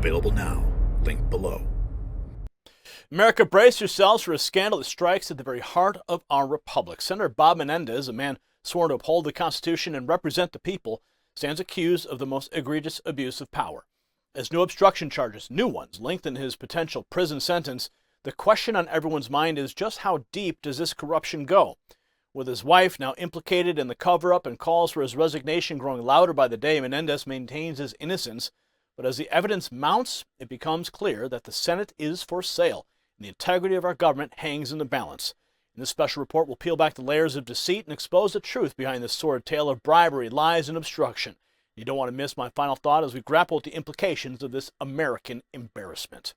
Available now. Link below. America, brace yourselves for a scandal that strikes at the very heart of our republic. Senator Bob Menendez, a man sworn to uphold the Constitution and represent the people, stands accused of the most egregious abuse of power. As new obstruction charges, new ones, lengthen his potential prison sentence, the question on everyone's mind is just how deep does this corruption go? With his wife now implicated in the cover-up and calls for his resignation growing louder by the day, Menendez maintains his innocence. But as the evidence mounts, it becomes clear that the Senate is for sale, and the integrity of our government hangs in the balance. In this special report, we'll peel back the layers of deceit and expose the truth behind this sordid tale of bribery, lies, and obstruction. You don't want to miss my final thought as we grapple with the implications of this American embarrassment.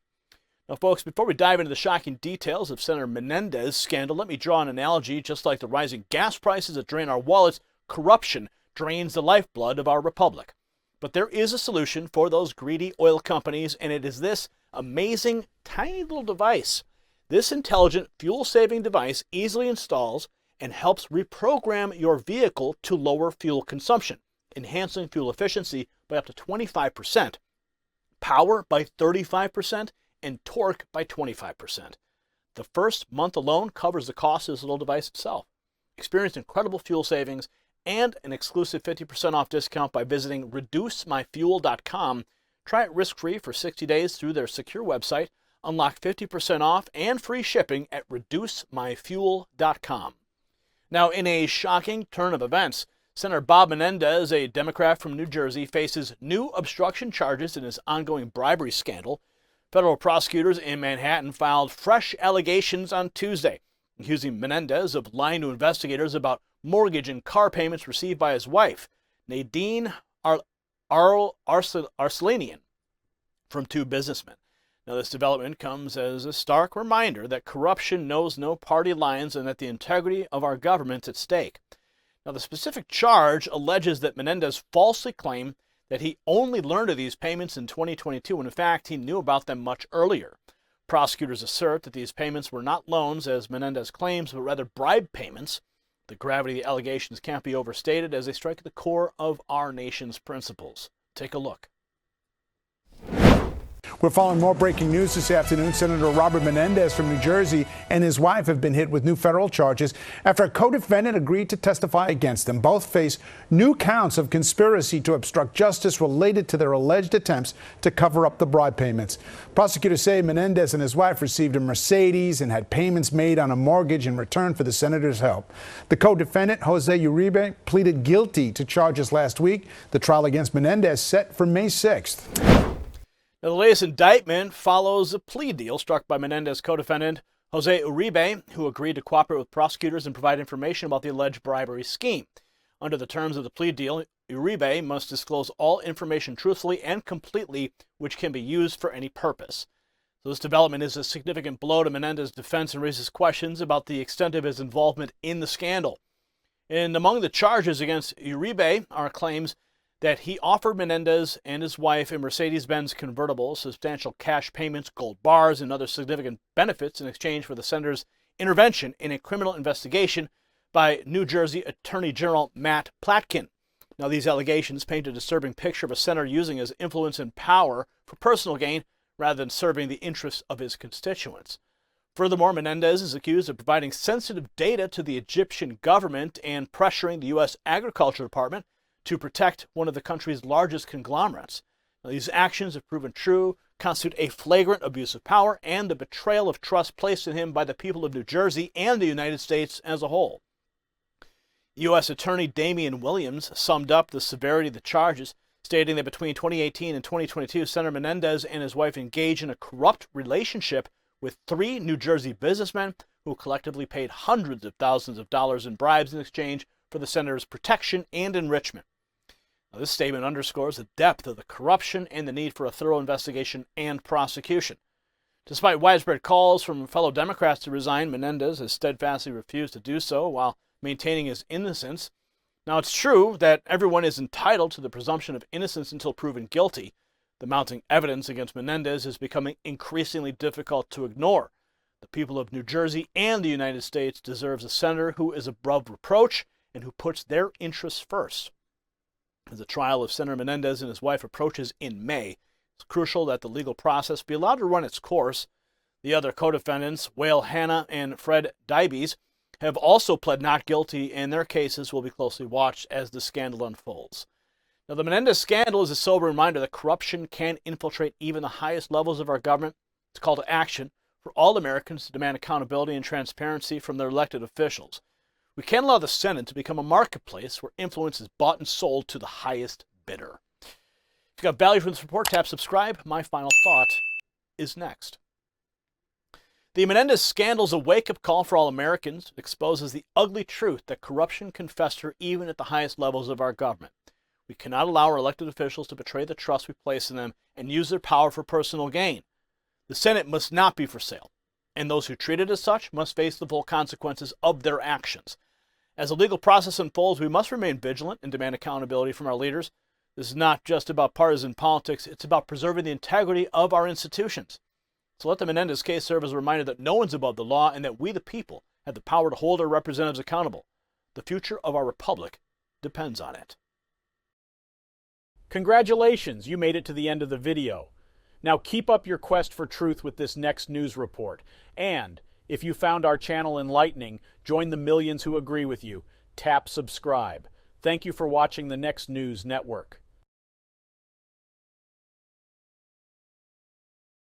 Now, folks, before we dive into the shocking details of Senator Menendez's scandal, let me draw an analogy. Just like the rising gas prices that drain our wallets, corruption drains the lifeblood of our republic. But there is a solution for those greedy oil companies, and it is this amazing, tiny little device. This intelligent, fuel-saving device easily installs and helps reprogram your vehicle to lower fuel consumption, enhancing fuel efficiency by up to 25%, power by 35%, and torque by 25%. The first month alone covers the cost of this little device itself. Experience incredible fuel savings and an exclusive 50% off discount by visiting reducemyfuel.com. Try it risk-free for 60 days through their secure website. Unlock 50% off and free shipping at reducemyfuel.com. Now, in a shocking turn of events, Senator Bob Menendez, a Democrat from New Jersey, faces new obstruction charges in his ongoing bribery scandal. Federal prosecutors in Manhattan filed fresh allegations on Tuesday, accusing Menendez of lying to investigators about mortgage and car payments received by his wife, Nadine Arslanian, from two businessmen. Now, this development comes as a stark reminder that corruption knows no party lines and that the integrity of our government is at stake. Now, the specific charge alleges that Menendez falsely claimed that he only learned of these payments in 2022 when in fact he knew about them much earlier. Prosecutors assert that these payments were not loans, as Menendez claims, but rather bribe payments. The gravity of the allegations can't be overstated as they strike at the core of our nation's principles. Take a look. We're following more breaking news this afternoon. Senator Robert Menendez from New Jersey and his wife have been hit with new federal charges after a co-defendant agreed to testify against them. Both face new counts of conspiracy to obstruct justice related to their alleged attempts to cover up the bribe payments. Prosecutors say Menendez and his wife received a Mercedes and had payments made on a mortgage in return for the senator's help. The co-defendant, Jose Uribe, pleaded guilty to charges last week. The trial against Menendez set for May 6th. Now, the latest indictment follows a plea deal struck by Menendez co-defendant Jose Uribe, who agreed to cooperate with prosecutors and provide information about the alleged bribery scheme. Under the terms of the plea deal, Uribe must disclose all information truthfully and completely which can be used for any purpose. So this development is a significant blow to Menendez's defense and raises questions about the extent of his involvement in the scandal. And among the charges against Uribe are claims that he offered Menendez and his wife a Mercedes-Benz convertible, substantial cash payments, gold bars, and other significant benefits in exchange for the senator's intervention in a criminal investigation by New Jersey Attorney General Matt Platkin. Now, these allegations paint a disturbing picture of a senator using his influence and power for personal gain rather than serving the interests of his constituents. Furthermore, Menendez is accused of providing sensitive data to the Egyptian government and pressuring the U.S. Agriculture Department to protect one of the country's largest conglomerates. Now, these actions, if proven true, constitute a flagrant abuse of power and the betrayal of trust placed in him by the people of New Jersey and the United States as a whole. U.S. Attorney Damian Williams summed up the severity of the charges, stating that between 2018 and 2022, Senator Menendez and his wife engaged in a corrupt relationship with three New Jersey businessmen who collectively paid hundreds of thousands of dollars in bribes in exchange for the senator's protection and enrichment. Now, this statement underscores the depth of the corruption and the need for a thorough investigation and prosecution. Despite widespread calls from fellow Democrats to resign, Menendez has steadfastly refused to do so while maintaining his innocence. Now, it's true that everyone is entitled to the presumption of innocence until proven guilty. The mounting evidence against Menendez is becoming increasingly difficult to ignore. The people of New Jersey and the United States deserves a senator who is above reproach and who puts their interests first. As the trial of Senator Menendez and his wife approaches in May, It's crucial that the legal process be allowed to run its course. The other co-defendants, Wael Hannah and Fred Dybes, have also pled not guilty, and their cases will be closely watched as the scandal unfolds. Now, the Menendez scandal is a sober reminder that corruption can infiltrate even the highest levels of our government. It's a call to action for all Americans to demand accountability and transparency from their elected officials. We can't allow the Senate to become a marketplace where influence is bought and sold to the highest bidder. If you got value from this report, tap subscribe. My final thought is next. The Menendez scandal is a wake-up call for all Americans. It exposes the ugly truth that corruption can fester even at the highest levels of our government. We cannot allow our elected officials to betray the trust we place in them and use their power for personal gain. The Senate must not be for sale, and those who treat it as such must face the full consequences of their actions. As the legal process unfolds, we must remain vigilant and demand accountability from our leaders. This is not just about partisan politics, it's about preserving the integrity of our institutions. So let the Menendez case serve as a reminder that no one's above the law and that we, the people, have the power to hold our representatives accountable. The future of our republic depends on it. Congratulations, you made it to the end of the video. Now keep up your quest for truth with this next news report. And if you found our channel enlightening, join the millions who agree with you. Tap subscribe. Thank you for watching the Next News Network.